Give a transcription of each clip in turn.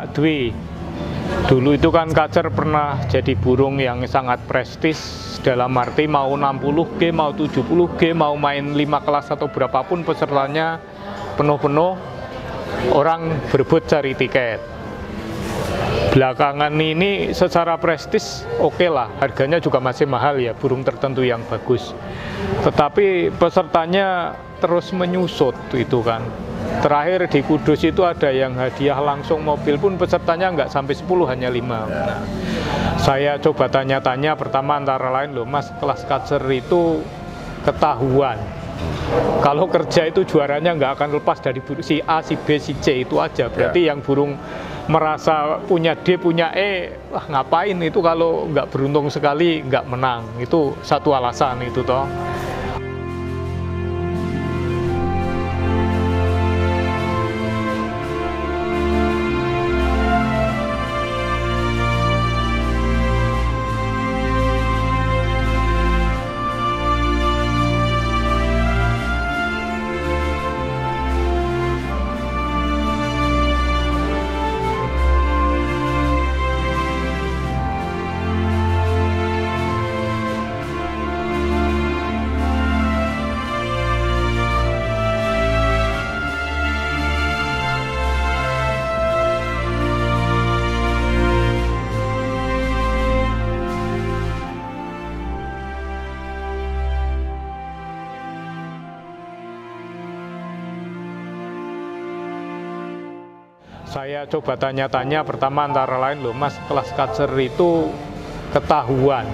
Pak Dwi, dulu itu kan Kacer pernah jadi burung yang sangat prestis, dalam arti mau 60G, mau 70G, mau main 5 kelas atau berapapun pesertanya penuh-penuh, orang berebut cari tiket. Belakangan ini secara prestis oke lah, harganya juga masih mahal ya, burung tertentu yang bagus. Tetapi pesertanya terus menyusut itu kan. Terakhir di Kudus itu ada yang hadiah langsung mobil pun pesertanya nggak sampai 10, hanya 5. Nah, saya coba tanya-tanya, pertama antara lain, loh Mas, kelas Kacer itu ketahuan. Kalau kerja itu juaranya nggak akan lepas dari si A, si B, si C itu aja. Berarti yang burung merasa punya D, punya E, wah ngapain itu kalau nggak beruntung sekali nggak menang. Itu satu alasan itu toh. Saya coba tanya-tanya, pertama antara lain, loh Mas, kelas Kacer itu ketahuan.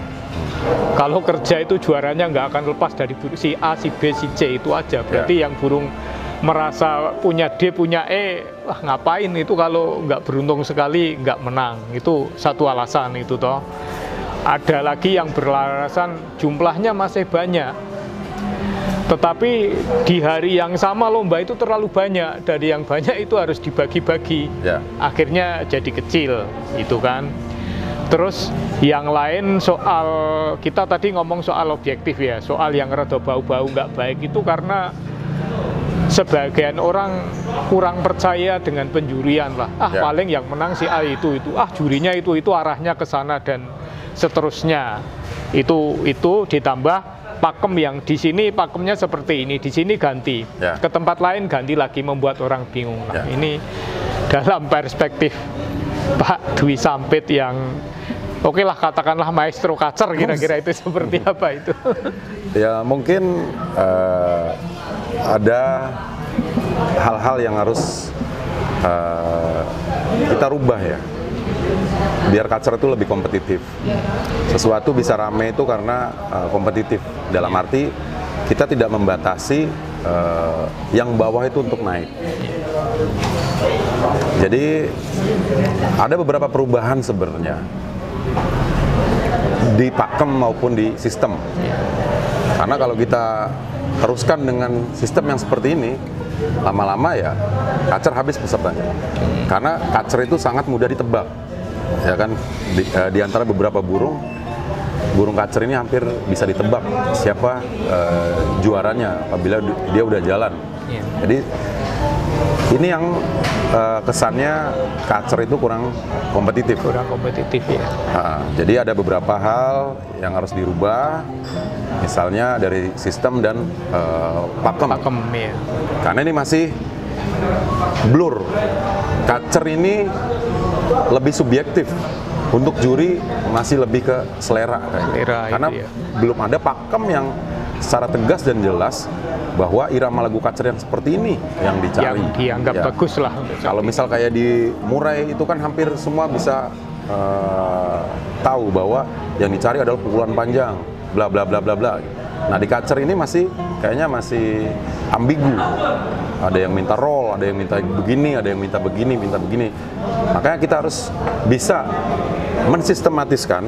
Kalau kerja itu juaranya nggak akan lepas dari si A, si B, si C itu aja. Berarti yang burung merasa punya D, punya E, wah ngapain itu kalau nggak beruntung sekali nggak menang. Itu satu alasan itu toh. Ada lagi yang beralasan jumlahnya masih banyak. Tetapi di hari yang sama lomba itu terlalu banyak, dari yang banyak itu harus dibagi-bagi, akhirnya jadi kecil, itu kan. Terus yang lain soal, kita tadi ngomong soal objektif ya, soal yang rada bau-bau nggak baik itu karena sebagian orang kurang percaya dengan penjurian lah. Paling yang menang si A itu, jurinya itu arahnya ke sana dan seterusnya. Itu ditambah pakem yang di sini pakemnya seperti ini, di sini ganti, ke tempat lain ganti lagi, membuat orang bingung. Nah, ini dalam perspektif Pak Dwi Sampit yang oke lah, katakanlah maestro Kacer, kira-kira itu seperti apa itu? Ya mungkin ada hal-hal yang harus kita rubah ya, biar Kacer itu lebih kompetitif. Sesuatu bisa rame itu karena kompetitif. Dalam arti kita tidak membatasi yang bawah itu untuk naik. Jadi ada beberapa perubahan sebenarnya di pakem maupun di sistem. Karena kalau kita teruskan dengan sistem yang seperti ini, lama-lama ya Kacer habis pesertanya. Karena Kacer itu sangat mudah ditebak. Ya kan, di antara beberapa burung Kacer ini hampir bisa ditebak siapa juaranya apabila dia udah jalan. Jadi ini yang kesannya Kacer itu kurang kompetitif. Ya. Jadi ada beberapa hal yang harus dirubah, misalnya dari sistem dan pakem. Ya. Karena ini masih blur. Kacer ini lebih subjektif, untuk juri masih lebih ke selera, karena belum ada pakem yang secara tegas dan jelas bahwa irama lagu Kacer yang seperti ini yang dicari, yang dianggap bagus lah. Kalau misal kayak di Murai itu kan hampir semua bisa tahu bahwa yang dicari adalah pukulan panjang, bla bla bla bla bla. Nah di Kacer ini kayaknya masih ambigu. Ada yang minta roll, ada yang minta begini, ada yang minta begini, minta begini. Makanya kita harus bisa mensistematiskan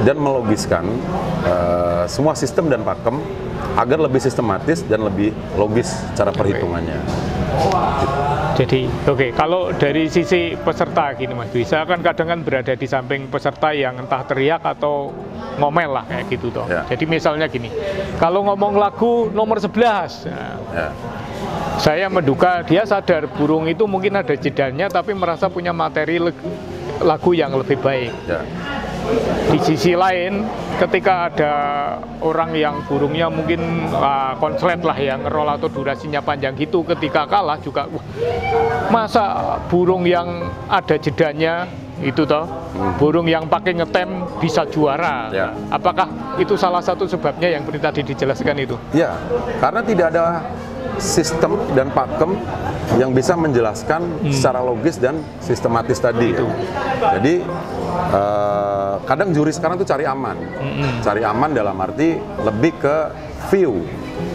dan melogiskan semua sistem dan pakem agar lebih sistematis dan lebih logis cara perhitungannya. Jadi, kalau dari sisi peserta gini Mas Dwi, saya kan kadang kan berada di samping peserta yang entah teriak atau ngomel lah kayak gitu toh. Jadi misalnya gini, kalau ngomong lagu nomor 11, Saya menduga dia sadar burung itu mungkin ada jedanya, tapi merasa punya materi lagu yang lebih baik. Ya. Di sisi lain, ketika ada orang yang burungnya mungkin konslet lah, yang ngerol atau durasinya panjang gitu, ketika kalah juga, masa burung yang ada jedanya itu toh, burung yang pakai ngetem bisa juara. Ya. Apakah itu salah satu sebabnya yang tadi dijelaskan itu? Ya, karena tidak ada sistem dan pakem yang bisa menjelaskan secara logis dan sistematis tadi. Ya. Jadi kadang juri sekarang tuh cari aman, cari aman dalam arti lebih ke view,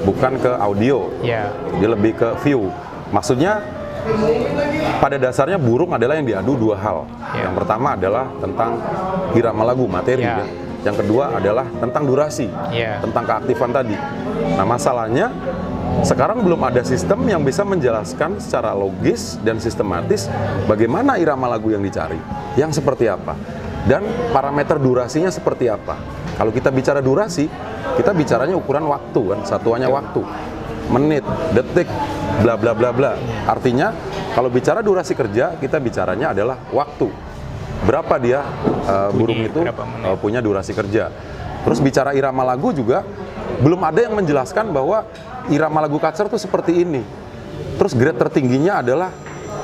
bukan ke audio. Yeah. Dia lebih ke view. Maksudnya pada dasarnya burung adalah yang diadu dua hal. Yeah. Yang pertama adalah tentang irama lagu, materi. Yeah. Ya. Yang kedua adalah tentang durasi, tentang keaktifan tadi. Nah, masalahnya sekarang belum ada sistem yang bisa menjelaskan secara logis dan sistematis bagaimana irama lagu yang dicari, yang seperti apa, dan parameter durasinya seperti apa. Kalau kita bicara durasi, kita bicaranya ukuran waktu kan, satuannya waktu, menit, detik, bla bla bla bla. Artinya kalau bicara durasi kerja, kita bicaranya adalah waktu. Berapa dia burung itu punya durasi kerja. Terus bicara irama lagu juga belum ada yang menjelaskan bahwa irama lagu kacer tuh seperti ini. Terus grade tertingginya adalah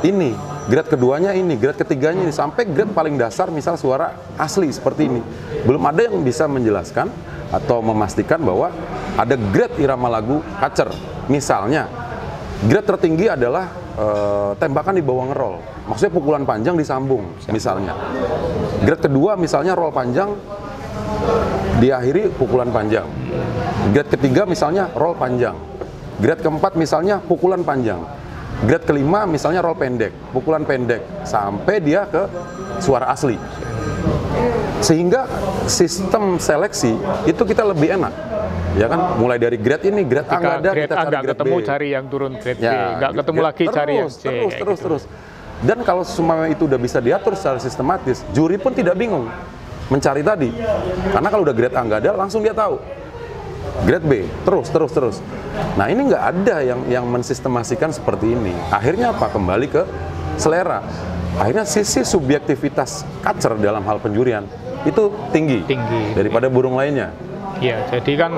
ini, grade keduanya ini, grade ketiganya ini, sampai grade paling dasar misal suara asli seperti ini. Belum ada yang bisa menjelaskan atau memastikan bahwa ada grade irama lagu kacer. Misalnya, grade tertinggi adalah tembakan di bawah ngerol. Maksudnya pukulan panjang disambung misalnya. Grade kedua misalnya roll panjang diakhiri pukulan panjang. Grade ketiga misalnya roll panjang. Grade keempat misalnya pukulan panjang. Grade kelima misalnya roll pendek, pukulan pendek, sampai dia ke suara asli. Sehingga sistem seleksi itu kita lebih enak. Ya kan, mulai dari grade ini, grade A nggak ada, grade kita A cari nggak grade ketemu, B. cari yang turun grade B, Ya, nggak ketemu lagi cari yang C. Terus. Dan kalau semua itu udah bisa diatur secara sistematis, juri pun tidak bingung mencari tadi. Karena kalau udah grade A nggak ada, langsung dia tahu. Grade B, terus. Nah, ini nggak ada yang mensistemasikan seperti ini. Akhirnya apa? Kembali ke selera. Akhirnya sisi subjektivitas kacer dalam hal penjurian itu tinggi. Daripada burung lainnya. Ya, jadi kan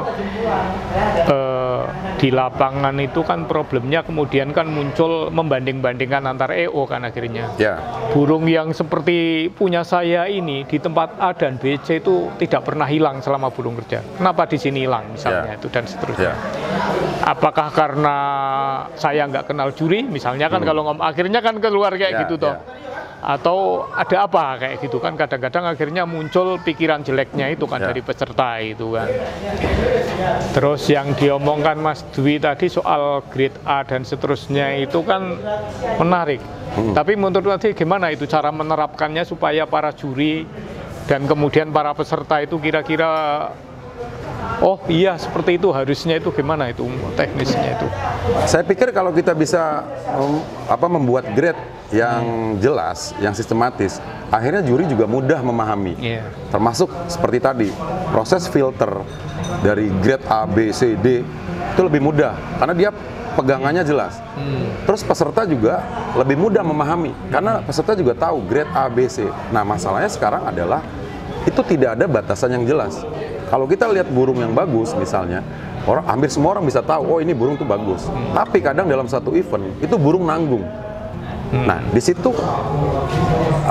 di lapangan itu kan problemnya kemudian kan muncul membanding-bandingkan antar EO kan akhirnya. Ya. Burung yang seperti punya saya ini di tempat A dan B, C itu tidak pernah hilang selama burung kerja. Kenapa di sini hilang misalnya itu dan seterusnya. Apakah karena saya nggak kenal juri misalnya kan kalau akhirnya kan keluar kayak gitu toh. Atau ada apa kayak gitu kan, kadang-kadang akhirnya muncul pikiran jeleknya itu kan dari peserta itu kan. Terus yang diomongkan Mas Dwi tadi soal grade A dan seterusnya itu kan menarik. Tapi menurut tadi gimana itu cara menerapkannya supaya para juri dan kemudian para peserta itu kira-kira oh iya seperti itu harusnya, itu gimana itu teknisnya itu? Saya pikir kalau kita bisa membuat grade yang jelas, yang sistematis, akhirnya juri juga mudah memahami. Termasuk seperti tadi, proses filter dari grade A, B, C, D itu lebih mudah karena dia pegangannya jelas. Terus peserta juga lebih mudah memahami karena peserta juga tahu grade A, B, C. Nah, masalahnya sekarang adalah itu tidak ada batasan yang jelas. Kalau kita lihat burung yang bagus misalnya, hampir semua orang bisa tahu, oh ini burung tuh bagus. Tapi kadang dalam satu event itu burung nanggung. Nah, di situ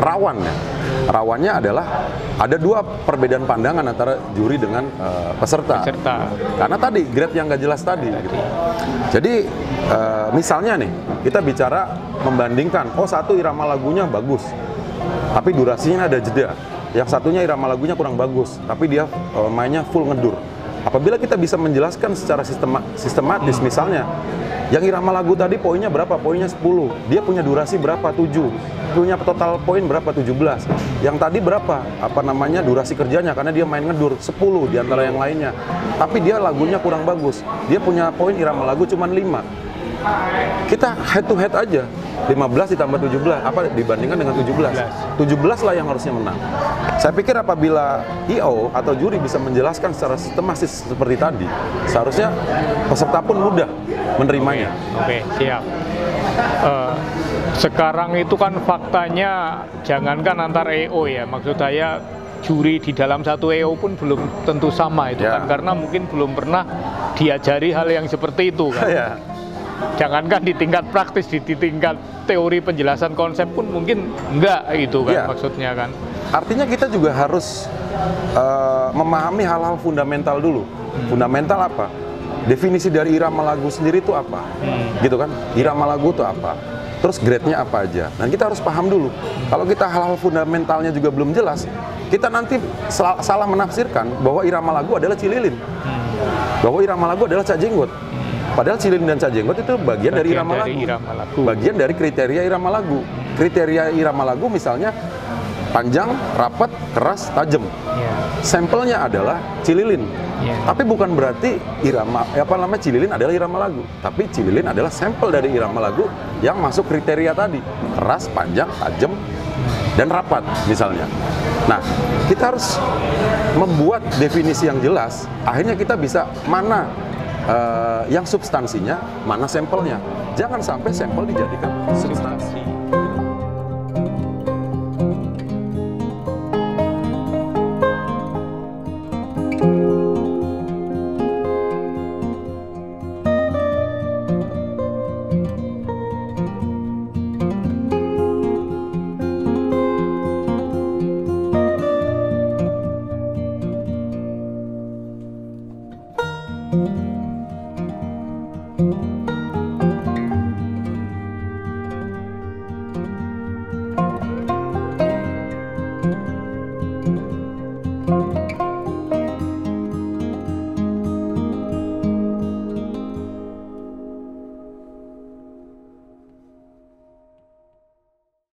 rawannya. Rawannya adalah ada dua perbedaan pandangan antara juri dengan peserta. Karena tadi grade yang nggak jelas tadi. Gitu. Jadi misalnya nih, kita bicara membandingkan, oh satu irama lagunya bagus, tapi durasinya ada jeda. Yang satunya irama lagunya kurang bagus, tapi dia mainnya full ngedur. Apabila kita bisa menjelaskan secara sistematis, misalnya, yang irama lagu tadi poinnya berapa? Poinnya 10. Dia punya durasi berapa? 7. Punya total poin berapa? 17. Yang tadi berapa? Durasi kerjanya, karena dia main ngedur 10 di antara yang lainnya. Tapi dia lagunya kurang bagus. Dia punya poin irama lagu cuma 5. kita head to head aja. 15 ditambah 17, apa dibandingkan dengan 17? 17 lah yang harusnya menang. Saya pikir apabila IO atau juri bisa menjelaskan secara sistematis seperti tadi, seharusnya peserta pun mudah menerimanya. Oke, siap. Sekarang itu kan faktanya, jangankan antar EO ya, maksud saya juri di dalam satu EO pun belum tentu sama itu Ya. kan, karena mungkin belum pernah diajari hal yang seperti itu kan. Ya. Jangankan di tingkat praktis, di tingkat teori penjelasan konsep pun mungkin enggak gitu kan, Ya. maksudnya kan. Artinya kita juga harus memahami hal-hal fundamental dulu. Fundamental apa? Definisi dari irama lagu sendiri itu apa? Gitu kan? Irama lagu itu apa? Terus grade-nya apa aja? Nah, kita harus paham dulu. Kalau kita hal-hal fundamentalnya juga belum jelas, kita nanti salah menafsirkan bahwa irama lagu adalah cililin. Bahwa irama lagu adalah cak jenggot. Padahal cililin dan cak jenggot itu bagian dari irama lagu. Bagian dari kriteria irama lagu. Kriteria irama lagu misalnya panjang, rapat, keras, tajam. Sampelnya adalah cililin. Tapi bukan berarti cililin adalah irama lagu. Tapi cililin adalah sampel dari irama lagu yang masuk kriteria tadi. Keras, panjang, tajam, dan rapat misalnya. Nah, kita harus membuat definisi yang jelas. Akhirnya kita bisa mana yang substansinya, mana sampelnya. Jangan sampai sampel dijadikan substansi.